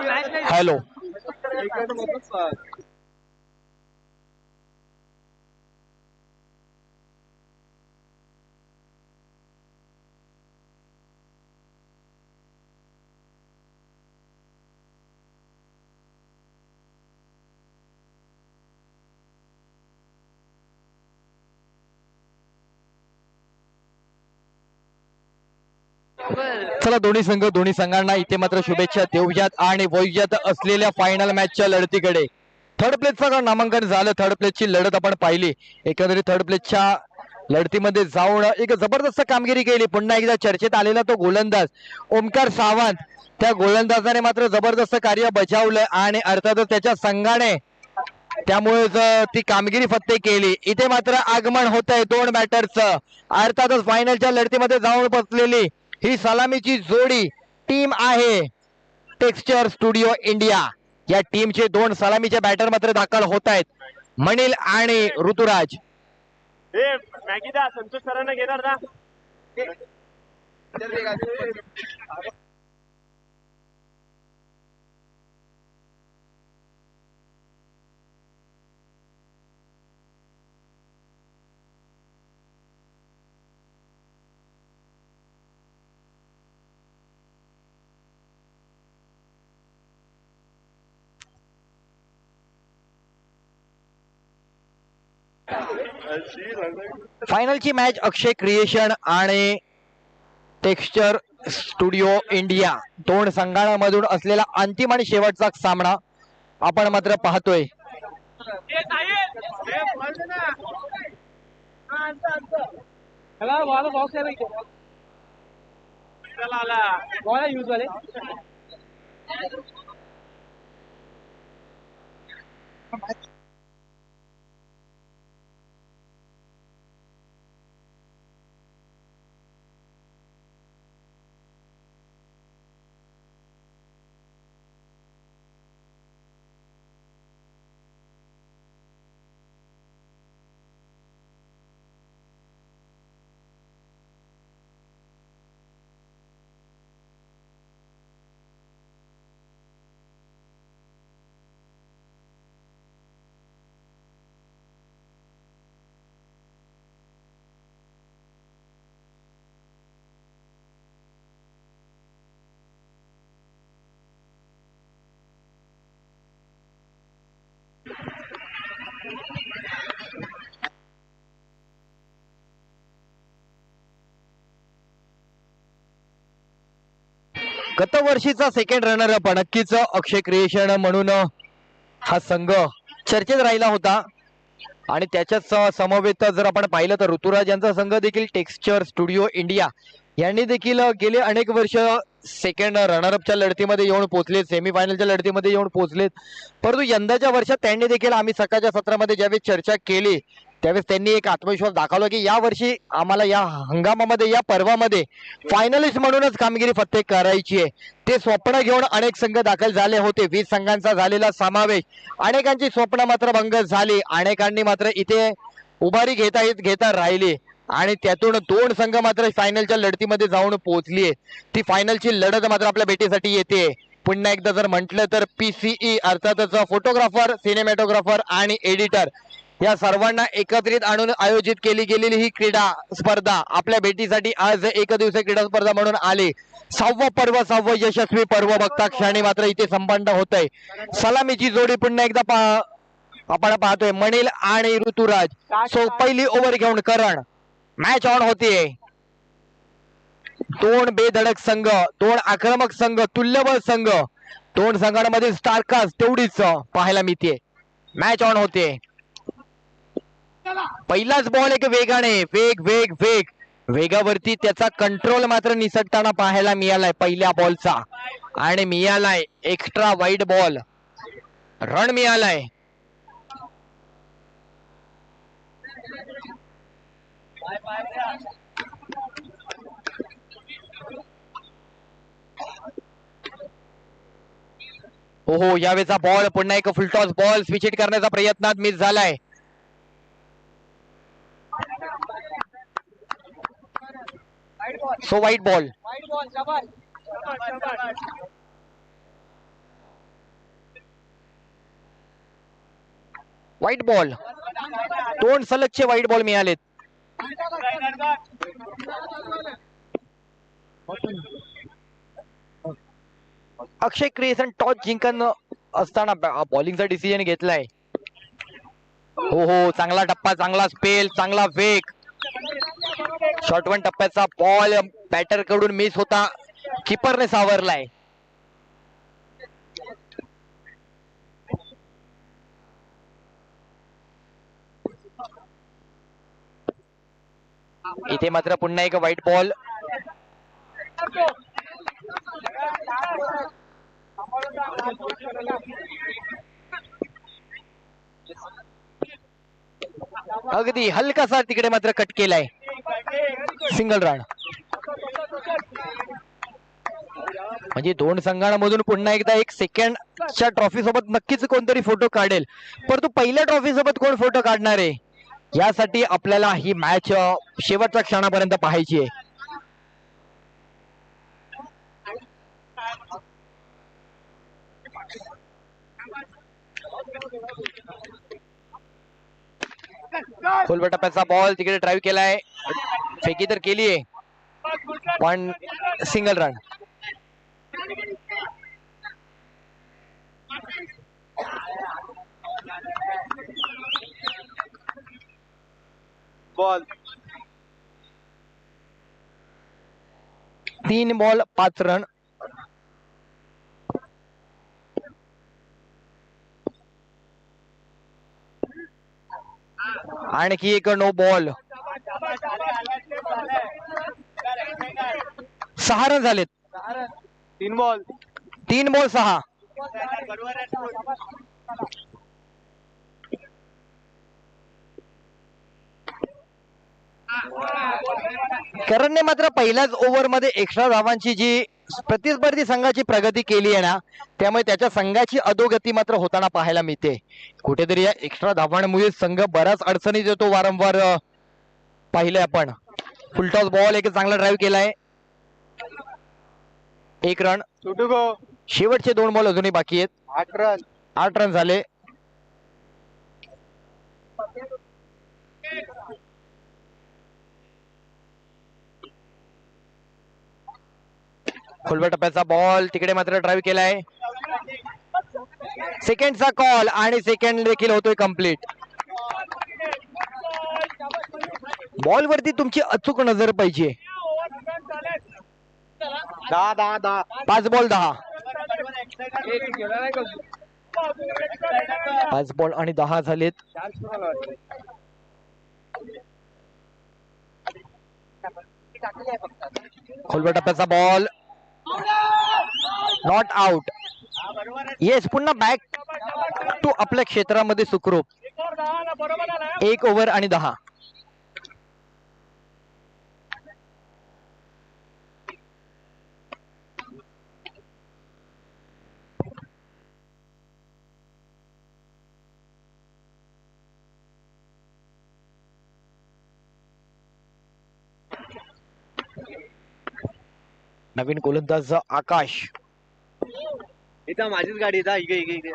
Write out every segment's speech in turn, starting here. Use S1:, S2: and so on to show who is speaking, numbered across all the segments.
S1: Hello चला दोन्ही संघांना इथे मात्र शुभेच्छा देऊयात आणि वळूयात असलेल्या फायनल मॅचच्या लढतीकडे. थर्ड प्लेसचं नामांकन झालं. थर्ड प्लेसची लढत आपण पाहिली. एकंदरीत थर्ड प्लेसच्या लढतीमध्ये जाऊन एक जबरदस्त कामगिरी केली. पुन्हा एकदा चर्चेत आलेला तो गोलंदाज ओमकार सावंत, त्या गोलंदाजाने मात्र जबरदस्त कार्य बजावलं आणि अर्थातच त्याच्या संघाने त्यामुळेच ती कामगिरी फत्ते केली. इथे मात्र आगमन होत आहे दोन बॅटरचं. अर्थातच फायनलच्या लढतीमध्ये जाऊन बसलेली ही सलामीची जोडी टीम आहे टेक्स्चर स्टुडिओ इंडिया. या टीमचे दोन सलामीचे बॅटर मात्र दाखल होत आहेत, मनिल आणि ऋतुराज.
S2: संतोष सरांना घेणार ना.
S1: फायनलची मॅच अक्षय क्रिएशन आणि टेक्स्चर स्टुडिओ इंडिया दोन संघांमधून असलेला अंतिम आणि शेवटचा सामना आपण मात्र पाहतोय. गत वर्षीचा सेकंड रनर अप नक्कीच अक्षय क्रिएशन म्हणून हा संघ चर्चेत राहिला होता आणि त्याच्याच समवेत जर आपण पाहिलं तर ऋतुराज यांचा संघ देखील टेक्स्चर स्टुडिओ इंडिया यांनी देखील गेले अनेक वर्ष सेकंड रनरअपच्या लढतीमध्ये येऊन पोहोचलेत, सेमीफायनलच्या लढतीमध्ये येऊन पोहोचलेत. परंतु यंदाच्या वर्षात त्यांनी देखील आम्ही सकाळच्या सत्रामध्ये ज्यावेळेस चर्चा केली त्यावेळेस त्यांनी एक आत्मविश्वास दाखवला की या वर्षी आम्हाला या हंगामामध्ये या पर्वामध्ये फायनलिस्ट म्हणूनच कामगिरी फत्ते करायची आहे. ते स्वप्न घेऊन अनेक संघ दाखल झाले होते. 20 संघांचा झालेला समावेश. अनेकांची स्वप्न मात्र भंग झाली. अनेकांनी मात्र इथे उभारी घेता राहिली आणि त्यातून दोन संघ मात्र फायनलच्या लढतीमध्ये जाऊन पोहोचली. ती फायनलची लढत मात्र आपल्या भेटीसाठी येते. पुन्हा एकदा जर म्हटलं तर PCE अर्थातच फोटोग्राफर, सिनेमॅटोग्राफर आणि एडिटर या सर्वांना एकत्रित आणून आयोजित केली गेलेली ही क्रीडा स्पर्धा आपल्या भेटीसाठी आज एक दिवसीय क्रीडा स्पर्धा म्हणून आली. 6वं यशस्वी पर्व बघता क्षणी मात्र इथे संपन्न होत आहे. सलामीची जोडी पुन्हा एकदा आपण पाहतोय मनिल आणि ऋतुराज. सो पहिली ओव्हर घेऊन करण मॅच ऑन होतीये. दोन बेधडक संघ, दोन आक्रमक संघ, तुल्यबळ संघ, दोन संघांमध्ये स्टारकास्ट तेवढीच पाहायला मिळते. मॅच ऑन होते. पहिलाच बॉल एक वेगाने वेगावरती त्याचा कंट्रोल मात्र निसटताना पाहायला मिळालाय पहिल्या बॉलचा आणि मिळालाय एक्स्ट्रा वाईड बॉल. रन मिळालाय. ओहो यावेळेचा बॉल पुन्हा एक फुलटॉस बॉल स्विच हिट करण्याचा प्रयत्नात मिस झालाय. So wide ball. Wide ball, 2 सलगचे व्हाईट बॉल मिळालेत. अक्षय क्रिएशन टॉस जिंकून असताना बॉलिंगचा डिसिजन घेतलाय. हो हो, चांगला टप्पा, चांगला स्पेल, चांगला वेग. शॉर्ट वन टप्प्याचा बॉल बॅटर कडून मिस होता, किपरने सावरलाय. इथे मात्र पुन्हा एक व्हाईट बॉल. अगदी हलकासा तिकडे मात्र कट केलाय. Single run. म्हणजे 2 संघांमधून पुन्हा एकदा एक सेकंडच्या ट्रॉफी सोबत नक्कीच कोणतरी फोटो काढेल, परंतु पहिल्या ट्रॉफी सोबत कोण फोटो काढणार आहे यासाठी आपल्याला ही मॅच शेवटच्या क्षणापर्यंत पाहायची आहे. खोलवर टप्प्याचा बॉल तिकडे ड्राईव्ह केलाय, फेकी तर केलीये पण single run. Ball 3 ball 5 run. आणखी एक नो बॉल. 6 रन झालेत. 3 बॉल 6. करणने मात्र पहिल्याच ओव्हरमध्ये एक्स्ट्रा धावांची जी प्रतिस्पर्धी संघाची प्रगती केली आहे ना, त्यामुळे त्याच्या संघाची अधोगती मात्र होताना पाहायला मिळते. कुठेतरी या एक्स्ट्रा धावांमुळे संघ बऱ्याच अडचणीत येतो वारंवार पाहिले आपण. फुलटॉस बॉल एक चांगला ड्राईव्ह केलाय, 1 रन. शेवटचे 2 बॉल अजूनही बाकी आहेत. 8 रन झाले. खोलवर टप्प्याचा बॉल तिकडे मात्र ड्राईव्ह केलाय. सेकंडचा कॉल आणि सेकंड देखील होतोय कंप्लीट. बॉल वरती तुमची अचूक नजर पाहिजे. 5 बॉल 10. 5 बॉल आणि 10 झालेत. खोलवर टप्प्याचा बॉल नॉट आउट. येस, पुन्हा बॅक टू आपल्या क्षेत्रामध्ये सुखरूप. 1 ओव्हर आणि 10. नवीन गोलंदाज आकाश.
S2: इथं माझीच गाडी इथं इकडे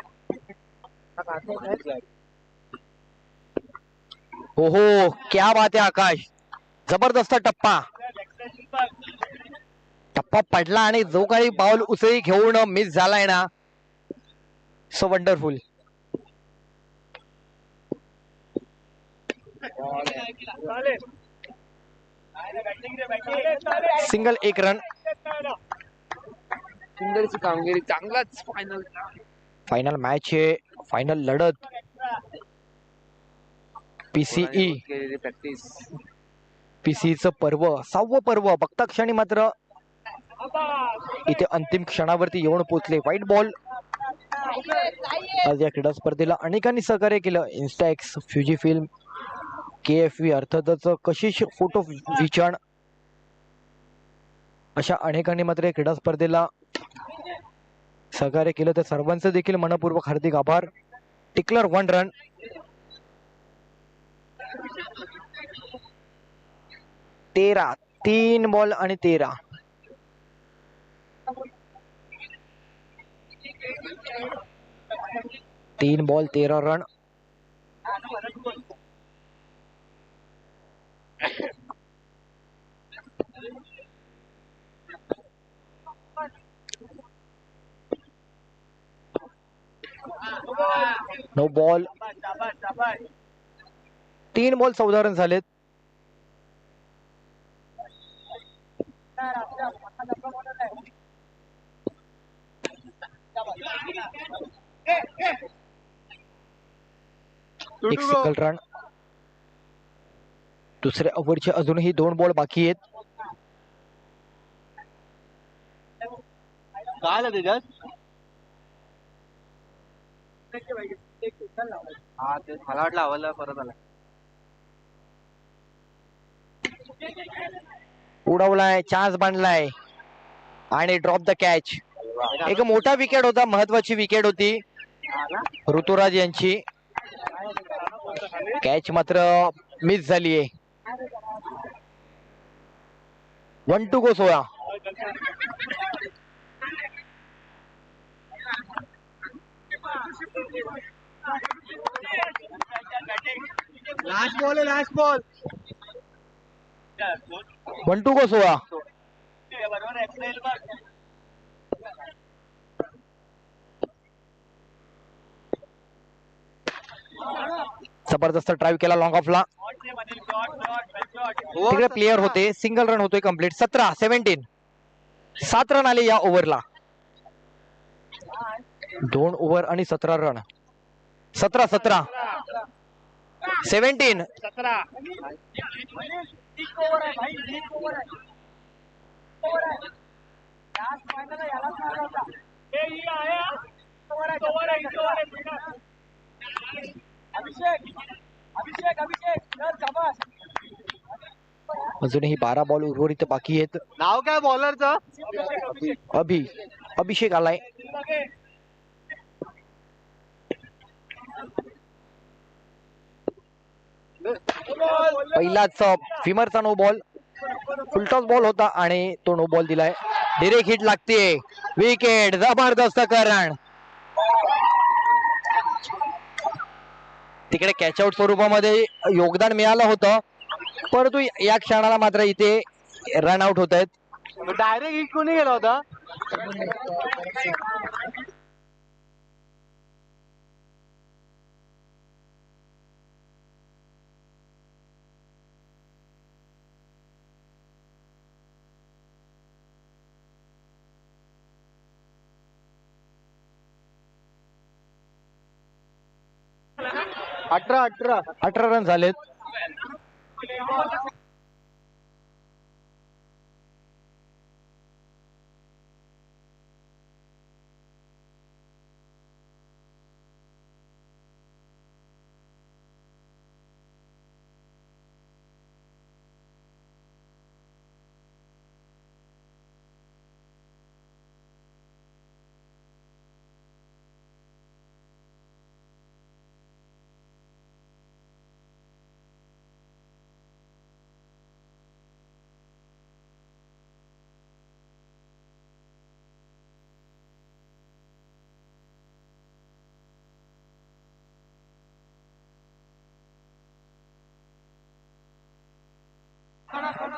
S1: हो हो, क्या बात आहे आकाश. जबरदस्त टप्पा पडला आणि जो काही बॉल उसळी घेऊन मिस झालाय ना, सो वंडरफुल. Single 1 run.
S2: सुंदरची कामगिरी, चांगलाच
S1: फायनल मॅच आहे, फायनल लढत. PCE
S2: practice.
S1: पीसीईचं पर्व, 6वं पर्व बघता क्षणी मात्र इथे अंतिम क्षणावरती येऊन पोहोचले. White ball. आज या क्रीडा स्पर्धेला अनेकांनी सहकार्य केलं. इन्स्टॅक्स, फ्युजी फिल्म, KFV, अर्थातच कशिश फोटो विचण, अशा अनेकांनी मात्र या क्रीडा स्पर्धेला सहकार्य केलं. तर सर्वांचं देखील मनपूर्वक हार्दिक आभार. टिकलर 1 रन. 13, 3 बॉल आणि 13. तीन ball 13 run. No ball. 3 ball 14 run झालेत. एक सिंगल रन. दुसऱ्या ओव्हरचे अजूनही 2 बॉल बाकी आहेत.
S2: काय आलं त्याच्यात? हा ते मला वाटलं आवडलं परत आला.
S1: उडवलाय, चान्स बांधलाय आणि ड्रॉप द कॅच. एक मोठा विकेट होता, महत्वाची विकेट होती ऋतुराज यांची. कॅच मात्र मिस झालीये. 1 to go 16.
S2: लास्ट बॉल आहे, लास्ट बॉल.
S1: 1 to go 16. जबरदस्त ड्राईव्ह केला लॉंग ऑफला. तिकडे प्लेयर होते. सिंगल रन होतोय कम्प्लीट. 17 7 रन आले या ओव्हरला. 2 ओव्हर आणि 17 रन. 17 17 17. अजूनही 12 बॉल उर्वरित बाकी आहेत.
S2: नाव काय बॉलरचं?
S1: अभिषेक आलाय. पहिलाच फिमरचा नो बॉल. फुलटॉस बॉल होता आणि तो नो बॉल दिलाय. डिरेक्ट हिट लागते. विकेट. जबरदस्त करण. तिकडे कॅच आउट स्वरूपामध्ये योगदान मिळालं होतं, परंतु या क्षणाला मात्र इथे रन आउट होत आहेत.
S2: डायरेक्ट हिट कोणी गेला होता?
S1: अठरा रन झालेत.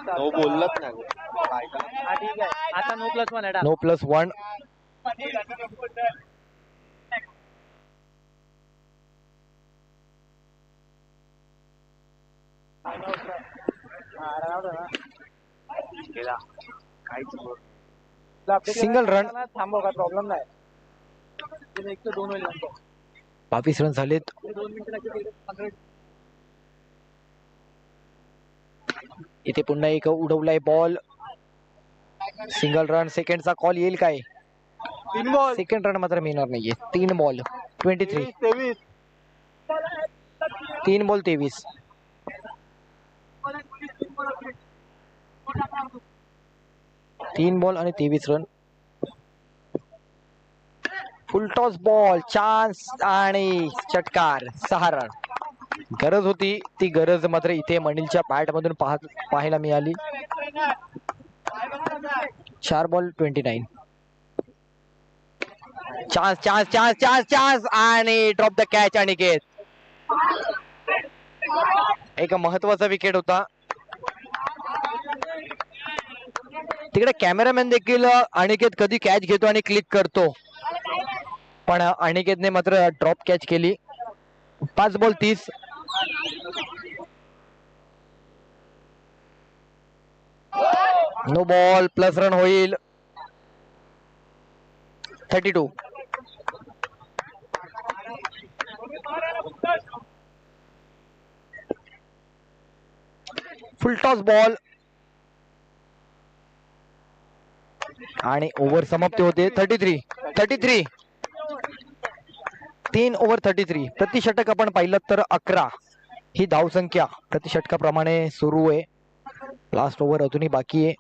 S2: तो बोललंच नाही. ठीक आहे, आता नो प्लस वन आहे.
S1: No plus 1. Single run.
S2: थांबव, काय प्रॉब्लेम नाही. 102 होईल.
S1: 22 रन झालेत.
S2: 2 मिनिटं.
S1: इथे पुन्हा एक उडवलाय बॉल. Single run. सेकंडचा कॉल येईल काय?
S2: 3 बॉल.
S1: सेकंड रन मात्र मिळणार नाहीये. 3 बॉल 23.
S2: 23.
S1: 3 बॉल 23. तीन बॉल आणि 23 रन. Full toss ball. चान्स आणि षटकार. 6 रन. गरज होती ती गरज मात्र इथे मनिलच्या बॅट मधून पाहायला मिळाली. 4 ball 29. Chance chance chance chance chance आणि ड्रॉप द कॅच. अनिकेत. एक महत्वाचा विकेट होता. तिकडे कॅमेरामॅन देखील अनिकेत कधी कॅच घेतो आणि क्लिक करतो, पण अनिकेतने मात्र ड्रॉप कॅच केली. 5 ball 30. No ball, plus run होईल. 32. फुल टॉस बॉल आणि ओव्हर समाप्ती होते. 33. 3 ओव्हर 33. प्रतिषटक आपण पाहिलं तर 11 ही धावसंख्या प्रतिषटकाप्रमाणे सुरू आहे. लास्ट ओव्हर अजूनही बाकी आहे.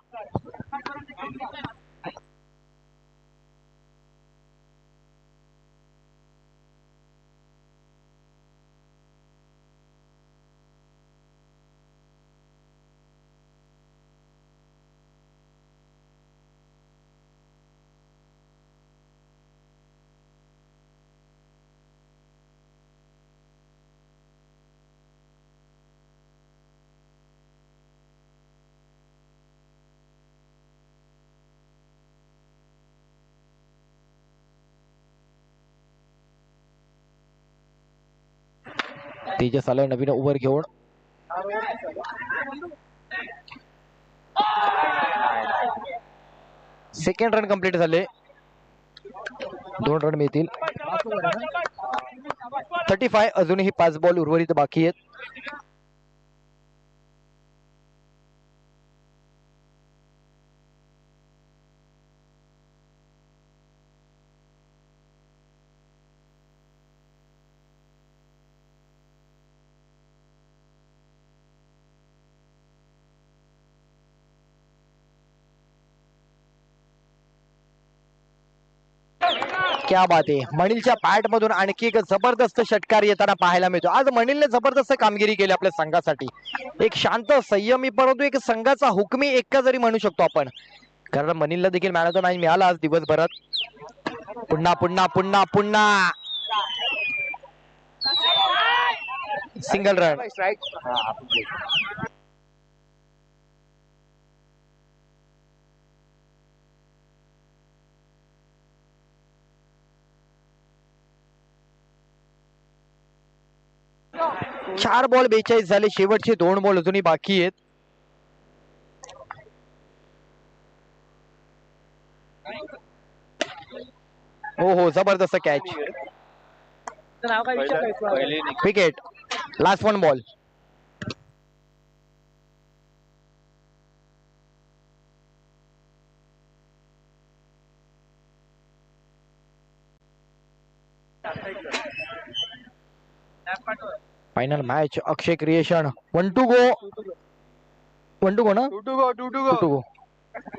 S1: तेजस आलाय नवीन ओव्हर घेऊन. सेकंड रन कंप्लीट झाले. 2 रन मिळतील. 35. अजूनही 5 बॉल उर्वरित बाकी आहेत. क्या बात आहे. मनिलच्या बॅट मधून आणखी एक जबरदस्त षटकार येताना पाहायला मिळतो. आज मनिलने जबरदस्त कामगिरी केली आपल्या संघासाठी. एक शांत संयमी परंतु एक संघाचा हुकमी एक्का जरी म्हणू शकतो आपण, कारण मनिलला देखील मॅन ऑफ द मॅच मिळाला आज दिवसभरात. पुन्हा पुन्हा पुन्हा पुन्हा सिंगल रन. चार बॉल 42 झाले. शेवटचे 2 बॉल अजूनही बाकी आहेत. हो जबरदस्त catch. Wicket. Last 1 ball. Final match. Akshay creation 1 to go. 1 to go ना. 2 to go.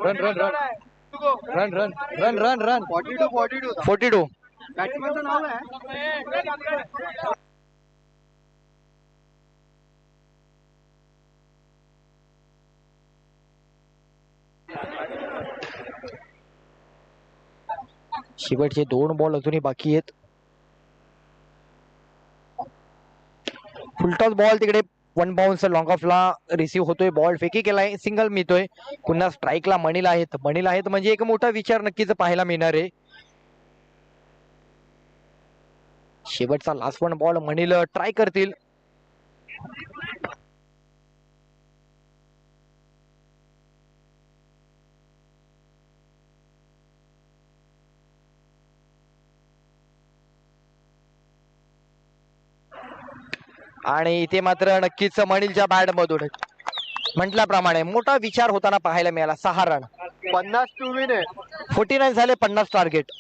S1: Run run run run run run run run 42.
S2: बॅट्समॅनचं नाव आहे.
S1: शेवटचे 2 बॉल अजूनही बाकी आहेत. फुलटॉस बॉल तिकडे 1 बाउन्स लॉंग ऑफला रिसिव्ह होतोय. बॉल फेकी केलाय. सिंगल मिळतोय. पुन्हा स्ट्राईकला मनिल आहेत. म्हणजे एक मोठा विचार नक्कीच पाहायला मिळणार आहे. शेवटचा लास्ट 1 बॉल मनिल ट्राय करतील. आणि इथे मात्र नक्कीच मनिलच्या बॅट मधून म्हटल्याप्रमाणे मोठा विचार होताना पाहायला मिळाला. 6 रन.
S2: 50 टू विन आहे.
S1: 49 झाले. 50 टार्गेट.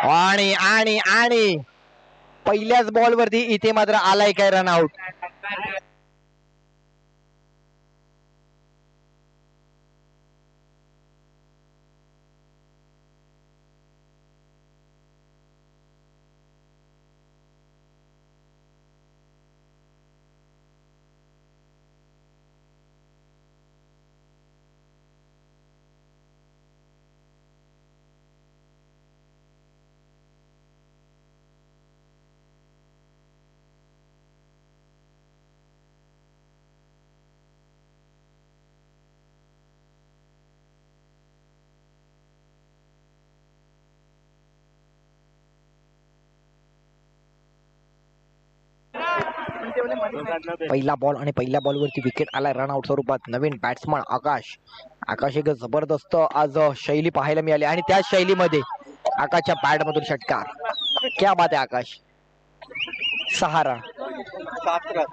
S1: आणि आणि आणि पहिल्याच बॉल वरती इथे मात्र आलाय काय रन आउट. पहिला बॉल आणि पहिल्या बॉलवरती विकेट आलाय रनआउट स्वरूपात. नवीन बॅट्समन आकाश. आकाश एक जबरदस्त आज शैली पाहायला मिळाली आणि त्या शैलीमध्ये आकाशच्या पॅड मधून षटकार. क्या बात आहे आकाश. 6 रन.
S2: 7 रन.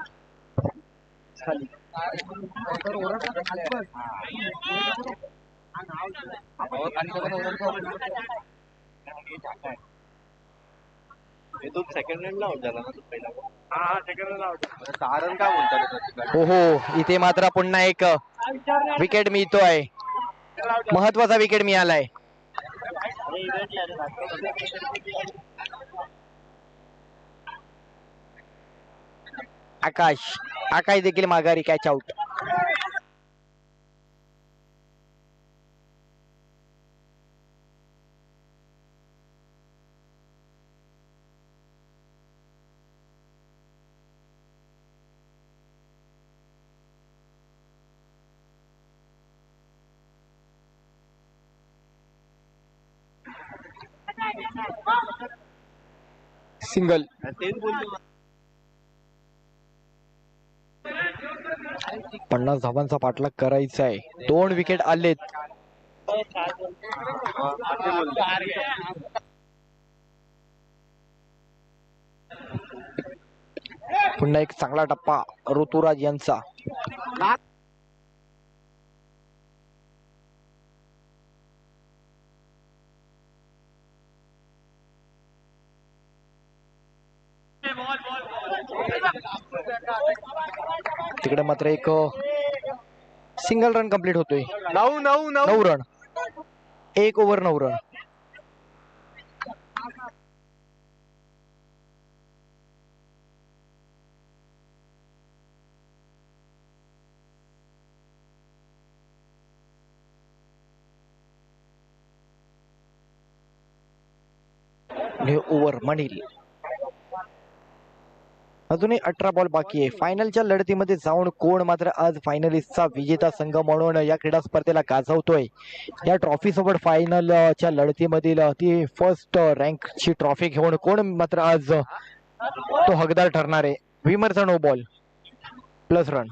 S2: तो सेकंड रन आउट झाला ना पहिला. हा सेकंड रन आउट. 6 रन का बोलतात.
S1: हो हो इथे मात्र पुन्हा एक विकेट मिळतोय. महत्वाचा विकेट मिळालाय. आकाश आकाश देखील माघारी कॅच आउट. सिंगल. 50 धावांचा पाठलाग करायचा आहे. 2 विकेट आलेत. पुन्हा एक चांगला टप्पा ऋतुराज यांचा. तिकडे मात्र एक सिंगल रन कंप्लीट होतोय. 9 रन. 1 over 9 run. ओव्हर म्हणील. अजूनही 18 बॉल बाकी आहे. फायनलच्या लढतीमध्ये जाऊन कोण मात्र आज फायनलिस्टचा विजेता संघ म्हणून या क्रीडा स्पर्धेला गाजवतोय. या ट्रॉफी सोबत फायनलच्या लढतीमधील ती फर्स्ट रँकची ट्रॉफी घेऊन कोण मात्र आज तो हकदार ठरणार आहे. विमरचा नो बॉल प्लस रन.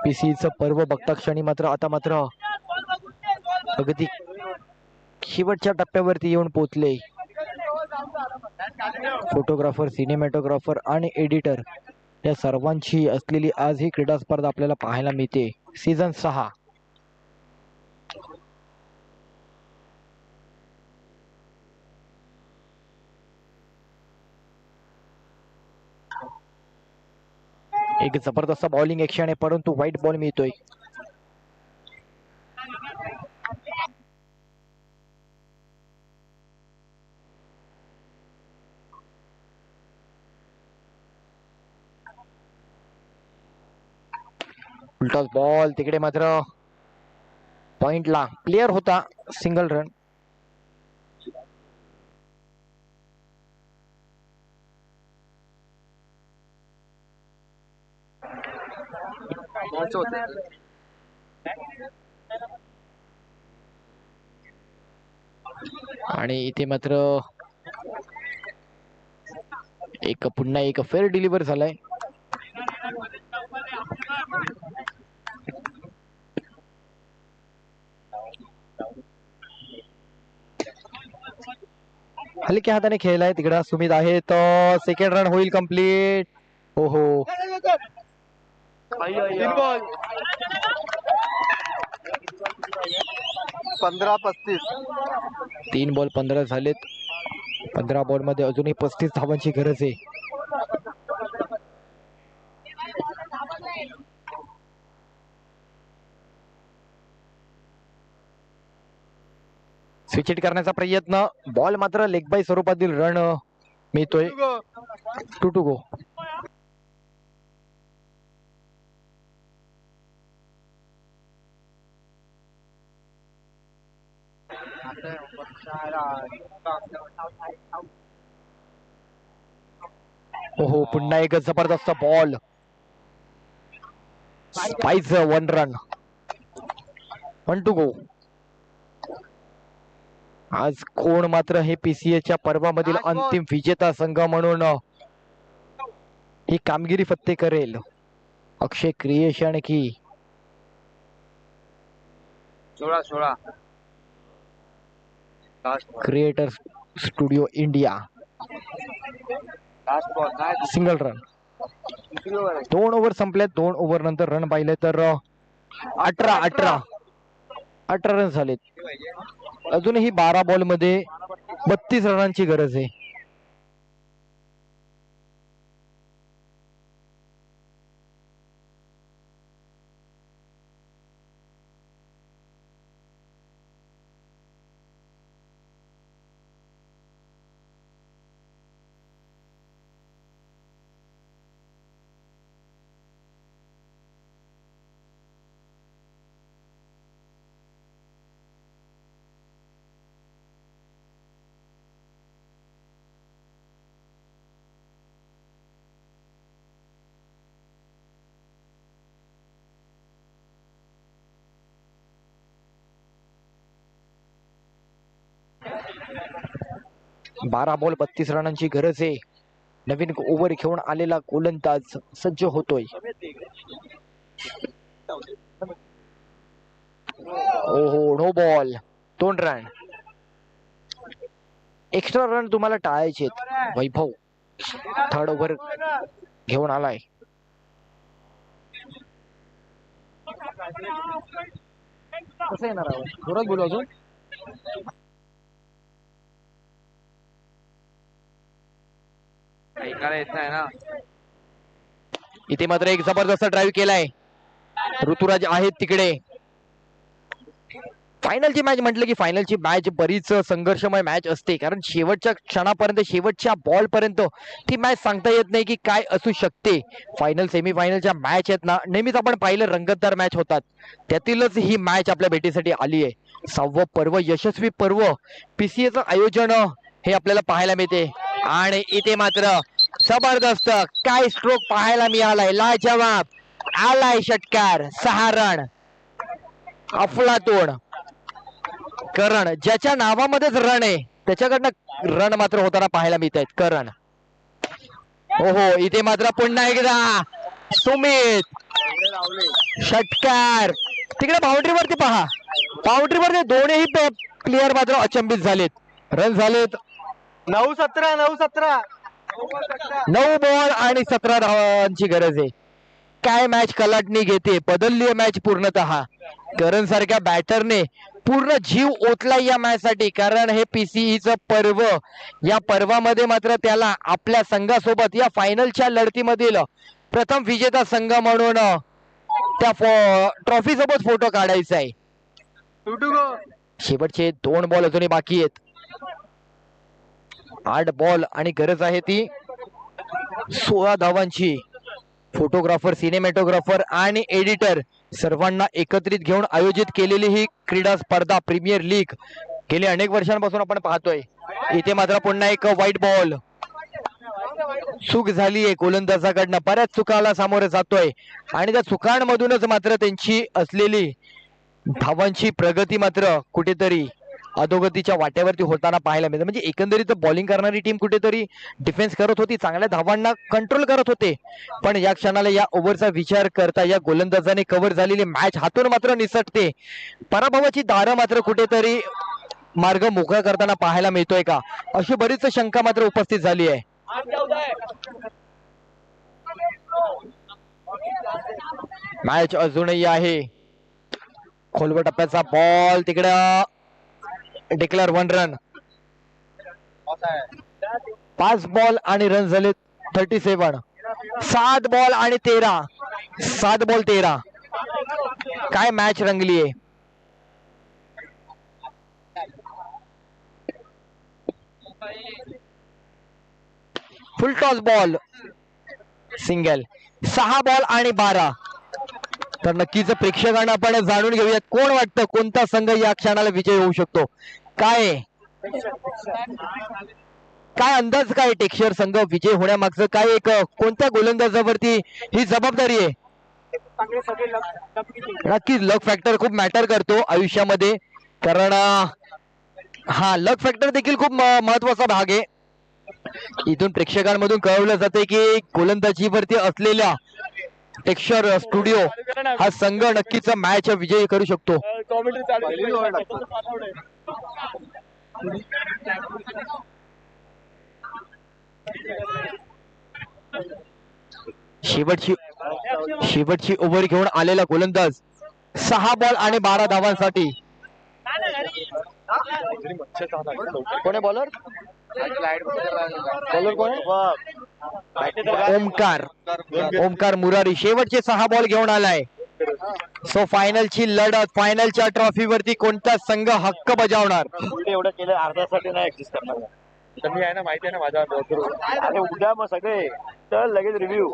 S1: पीसीचं पर्व बघता क्षणी मात्र आता मात्र अगदी शेवटच्या टप्प्यावरती येऊन पोहोचले. फोटोग्राफर, सिनेमॅटोग्राफर आणि एडिटर या सर्वांची असलेली आज ही क्रीडा स्पर्धा आपल्याला पाहायला मिळते. सीझन 6. एक जबरदस्त बॉलिंग ऍक्शन आहे परंतु वाईट बॉल मिळतोय. उलटा बॉल. तिकडे मात्र पॉइंटला प्लेअर होता. Single run. आणि इथे मात्र एक पुन्हा एक फेअर डिलिव्हर झालाय. हलक्या हाताने खेळलाय तिकडे सुमित आहे. तर सेकंड रन होईल कंप्लीट. हो हो
S2: 15-35.
S1: 3 बॉल 15 झालेत. 15 बॉल मध्ये अजूनही 35 धावांची गरज आहे. स्विच हिट करण्याचा प्रयत्न. बॉल मात्र लेग बाय स्वरूपातील रन मिळतोय. 2 टू गो. ओहो, पुन्हा एक जबरदस्त बॉल. स्पाइस 1 रन. 1 to go. आज कोण मात्र हे पीसीएच्या पर्वामधील अंतिम विजेता संघ म्हणून ही कामगिरी फत्ते करेल. अक्षय क्रिएशन की
S2: 16.
S1: Creator studio India. Single run. 2 over संपल्यात. 2 ओव्हर नंतर रन पाहिले तर 18 रन झालेत. अजूनही 12 बॉल मध्ये 32 रनांची गरज आहे. बारा बॉल 32 रनांची गरज आहे. नवीन ओव्हर घेऊन आलेला गोलंदाज सज्ज होतोय. ओहो, no ball. 2 run. Extra run तुम्हाला टाळायचे. वैभव 3rd ओव्हर घेऊन आलाय. कसं येणार आवाज? थोडंच बोलू अजून. इथे मात्र एक जबरदस्त ड्राईव्ह केलाय. ऋतुराज आहेत तिकडे. फायनलची मॅच म्हटलं की फायनलची मॅच बरीच संघर्षमय मॅच असते, कारण शेवटच्या क्षणापर्यंत, शेवटच्या बॉल पर्यंत ती मॅच सांगता येत नाही की काय असू शकते. फायनल सेमीफायनलच्या मॅच आहेत ना, नेहमीच आपण पाहिलं रंगतदार मॅच होतात. त्यातीलच ही मॅच आपल्या भेटीसाठी आली आहे. 6वं पर्व, यशस्वी पर्व पीसीएचं आयोजन हे आपल्याला पाहायला मिळते. आणि इथे मात्र जबरदस्त काय स्ट्रोक पाहायला मिळालाय. लाजवाब आलाय षटकार. 6 रन. अफलातून. करण ज्याच्या नावामध्येच रन आहे त्याच्याकडनं रन मात्र होताना पाहायला मिळत आहेत. करण. ओहो, इथे मात्र पुन्हा एकदा सुमित. षटकार. तिकडे बाउंड्रीवरती पहा. बाउंड्रीवरती दोन्ही प्लेयर मात्र अचंबित झालेत. रन झालेत
S2: 9-17.
S1: 9 बॉल आणि 17 धावांची गरज आहे. काय मॅच कलाटणी घेते. बदलली आहे मॅच पूर्णतः. करण सारख्या बॅटरने पूर्ण जीव ओतला या मॅच साठी, कारण हे पीसीईचं पर्व, या पर्वामध्ये मात्र त्याला आपल्या संघासोबत या फायनलच्या लढतीमधील प्रथम विजेता संघ म्हणून त्या ट्रॉफी सोबत फोटो काढायचा आहे. शेवटचे 2 बॉल अजूनही बाकी आहेत. 8 बॉल आणि गरज आहे ती 16 धावांची. फोटोग्राफर, सिनेमॅटोग्राफर आणि एडिटर सर्वांना एकत्रित घेऊन आयोजित केलेली ही क्रीडा स्पर्धा प्रीमियर लीग गेल्या अनेक वर्षांपासून आपण पाहतोय. इथे मात्र पुन्हा एक व्हाईट बॉल. चूक झाली आहे गोलंदाजाकडनं. बऱ्याच चुकाला सामोरे जातोय आणि त्या चुकांमधूनच मात्र त्यांची असलेली धावांची प्रगती मात्र कुठेतरी अधोगतीच्या वाट्यावरती होताना पाहायला मिळतं. म्हणजे एकंदरीत बॉलिंग करणारी टीम कुठेतरी डिफेन्स करत होती, चांगल्या धावांना कंट्रोल करत होते, पण या क्षणाला या ओव्हरचा विचार करता या गोलंदाजाने कव्हर झालेली मॅच हातून मात्र निसटते. पराभवाची दारं मात्र कुठेतरी मार्ग मोकळा करताना पाहायला मिळतोय का, अशी बरीच शंका मात्र उपस्थित झाली आहे. मॅच अजूनही आहे. खोलवर टप्प्याचा बॉल तिकडे डिक्लेअर 1 रन. 5 बॉल आणि रन झाले 37. 7 बॉल आणि 13. 7 बॉल 13. काय मॅच रंगली आहे. फुल टॉस बॉल सिंगल. 6 बॉल आणि 12. तर नक्कीच प्रेक्षकांना आपण जाणून घेऊयात कोण वाटतं कोणता संघ या क्षणाला विजय होऊ शकतो. काय काय अंदाज काय टेक्स्चर संघ विजय होण्यामागचं काय एक कोणत्या गोलंदाजावरती ही जबाबदारी आहे. नक्कीच लक फॅक्टर खूप मॅटर करतो आयुष्यामध्ये. कारण हा लक फॅक्टर देखील खूप महत्वाचा भाग आहे. इथून प्रेक्षकांमधून कळवलं जाते की गोलंदाजीवरती असलेल्या टेक्स्चर स्टुडिओ हा संघ नक्कीच मॅच विजयी करू शकतो. शेवटची ओव्हर घेऊन आलेला गोलंदाज. 6 बॉल आणि 12 धावांसाठी. कोण बॉलर कोण ओमकार मुरारी शेवटचे 6 बॉल घेऊन आलाय. सो फायनलची लढत फायनलच्या ट्रॉफीवरती कोणता संघ हक्क बजावणार.
S2: एवढं केलं अर्ध्यासाठी नाही ऍडजस्ट करणार. तर मी आहे ना माहिती आहे ना माझा अरे उद्या मग सगळे तर लगेच रिव्ह्यू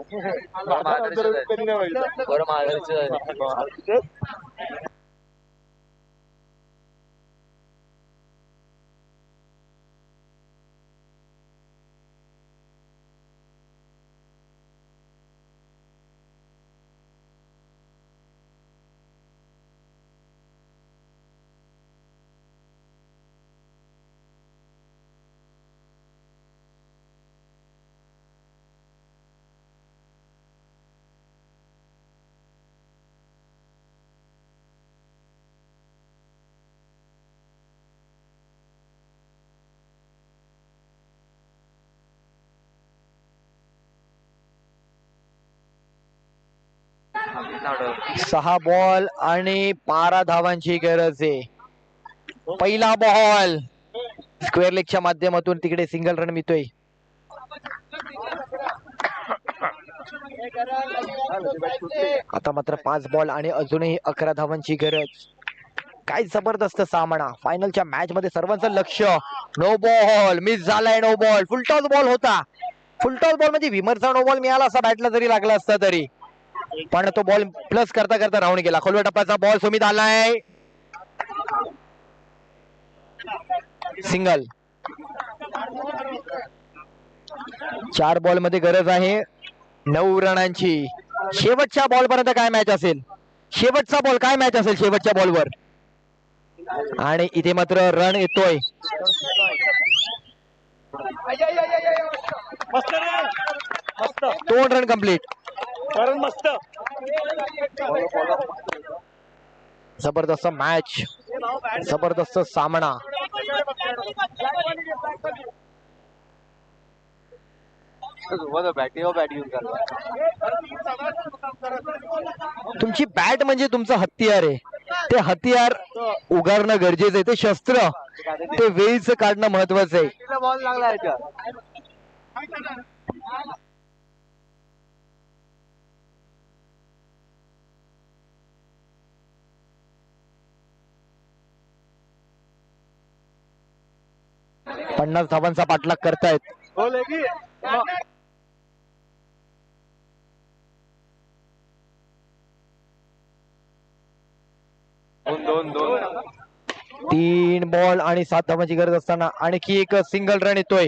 S1: सहा बॉल आणि 12 धावांची गरज आहे. पहिला बॉल स्क्वेअर लेगच्या माध्यमातून तिकडे सिंगल रन मिळतोय. आता मात्र 5 बॉल आणि अजूनही 11 धावांची गरज. काय जबरदस्त सामना फायनलच्या मॅच मध्ये सर्वांचं लक्ष. नो बॉल मिस झालाय. नो बॉल फुलटॉस बॉल होता. फुलटॉस बॉल म्हणजे विमरचा नो बॉल मिळाला असा बॅटला जरी लागला असता तरी, पण तो बॉल प्लस करता करता राहून गेला. खोलवर टप्प्याचा बॉल सुमित आलाय. सिंगल. 4 बॉल मध्ये गरज आहे 9 रनांची. शेवटच्या बॉल पर्यंत काय मॅच असेल. शेवटचा बॉल काय मॅच असेल शेवटच्या बॉलवर. आणि इथे मात्र रन येतोय. दोन रन कंप्लीट.
S2: मस्त
S1: जबरदस्त मॅच जबरदस्त सामना. तुमची बॅट म्हणजे तुमचं हत्यार आहे. ते हत्यार उगारणं गरजेचं आहे. ते शस्त्र ते वेळीच काढणं महत्वाचं आहे.
S2: बॉल लागला
S1: पन्नास धावांचा पाठलाग करतायत. तीन बॉल आणि 7 धावांची गरज असताना आणखी एक सिंगल रन येतोय.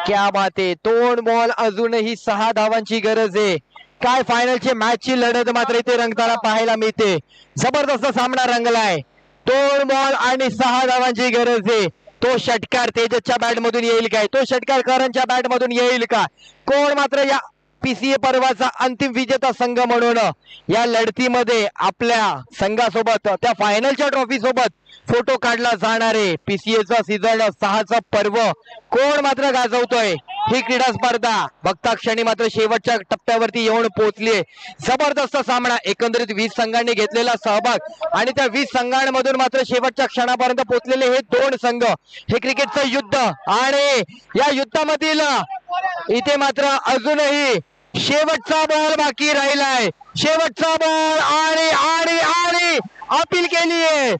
S1: क्या बात आहे. 2 बॉल अजूनही 6 धावांची गरज आहे. काय फायनलची मॅचची लढत मात्र इथे रंगताना पाहायला मिळते. जबरदस्त सामना रंगलाय. 2 बॉल आणि 6 धावांची गरज आहे. तो षटकार तेजसच्या बॅट मधून येईल काय. तो षटकार करणच्या बॅट मधून येईल का. कोण मात्र या पीसीए पर्वाचा अंतिम विजेता संघ म्हणून या लढतीमध्ये आपल्या संघासोबत त्या फायनलच्या ट्रॉफी सोबत फोटो काढला जाणारे पीसीएचा सीझन 6चा पर्व कोण मात्र गाजवतोय ही क्रीडा स्पर्धा बघता क्षणी मात्र शेवटच्या टप्प्यावरती येऊन पोहोचलीये. जबरदस्त सामना, एकंदरीत 20 संघांनी घेतलेला सहभाग आणि त्या 20 संघांमधून मात्र शेवटच्या क्षणापर्यंत पोहोचलेले हे 2 संघ, हे क्रिकेटचं युद्ध. आणि या युद्धामधील इथे मात्र अजूनही शेवटचा बॉल बाकी राहिलाय. शेवटचा बॉल आणि आणि आणि अपील केलीये.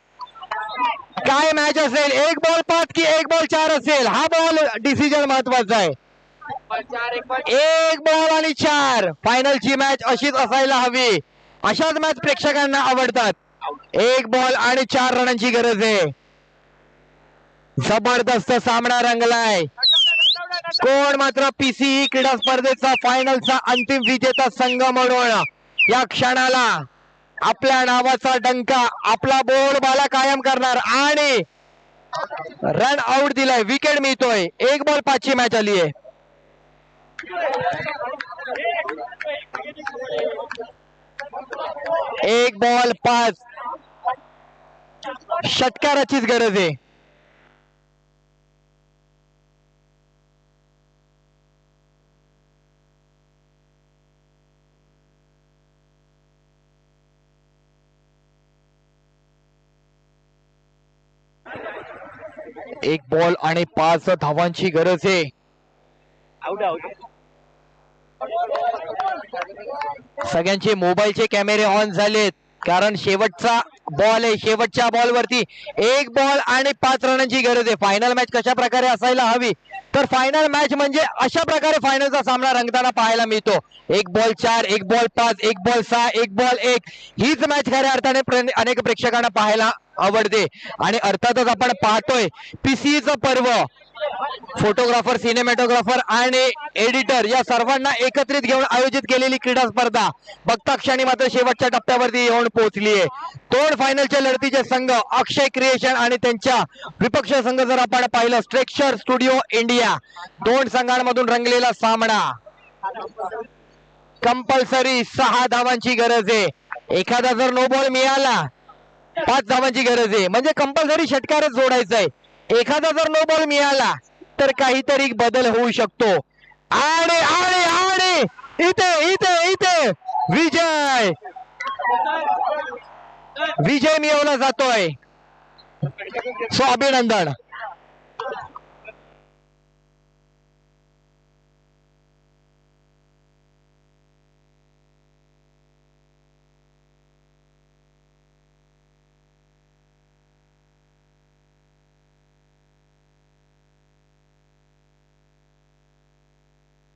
S1: काय मॅच असेल, 1 बॉल 5 की 1 बॉल 4 असेल, हा बॉल डिसिजन महत्वाचा आहे. 1 बॉल आणि 4 फायनलची मॅच अशीच असायला हवी. अशाच मॅच प्रेक्षकांना आवडतात. 1 बॉल आणि 4 रनांची गरज आहे. जबरदस्त सामना रंगलाय. कोण मात्र पीसीई क्रीडा स्पर्धेचा फायनलचा अंतिम विजेता संघ म्हणून या क्षणाला आपल्या नावाचा डंका, आपला बोलबाला कायम करणार. आणि रन आउट दिलाय, विकेट मिळतोय. 1 बॉल 5 ची मॅच आली आहे. एक बॉल 5, षटकाराचीच गरज आहे. एक बॉल आणि 5 धावांची गरज आहे.
S2: Out out.
S1: सगळ्यांचे मोबाईलचे कॅमेरे ऑन झालेत कारण शेवटचा बॉल आहे. शेवटच्या बॉल वरती 1 बॉल आणि 5 रनांची गरज आहे. फायनल मॅच कशा प्रकारे असायला हवी, तर फायनल मॅच म्हणजे अशा प्रकारे फायनलचा सामना रंगताना पाहायला मिळतो. 1 बॉल 4, 1 बॉल 5, 1 बॉल 6, 1 बॉल 1 हीच मॅच खऱ्या अर्थाने अनेक प्रेक्षकांना पाहायला आवडते. आणि अर्थातच आपण पाहतोय पीसीईचं पर्व, फोटोग्राफर, सिनेमॅटोग्राफर आणि एडिटर या सर्वांना एकत्रित घेऊन आयोजित केलेली क्रीडा स्पर्धा बघता क्षणी मात्र शेवटच्या टप्प्यावरती येऊन पोहोचलीये. 2 फायनलच्या लढतीचे संघ अक्षय क्रिएशन आणि त्यांच्या विपक्ष संघ जर आपण पाहिलं स्ट्रक्चर स्टुडिओ इंडिया, 2 संघांमधून रंगलेला सामना. कंपल्सरी 6 धावांची गरज आहे. एखादा जर नो बॉल मिळाला 5 धावांची गरज आहे, म्हणजे कंपल्सरी षटकारच जोडायचा आहे. एखादा जर नो बॉल मिळाला तर काहीतरी बदल होऊ शकतो. आणि आणि आणि इथे इथे इथे विजय विजय मिळवला जातोय. सो अभिनंदन.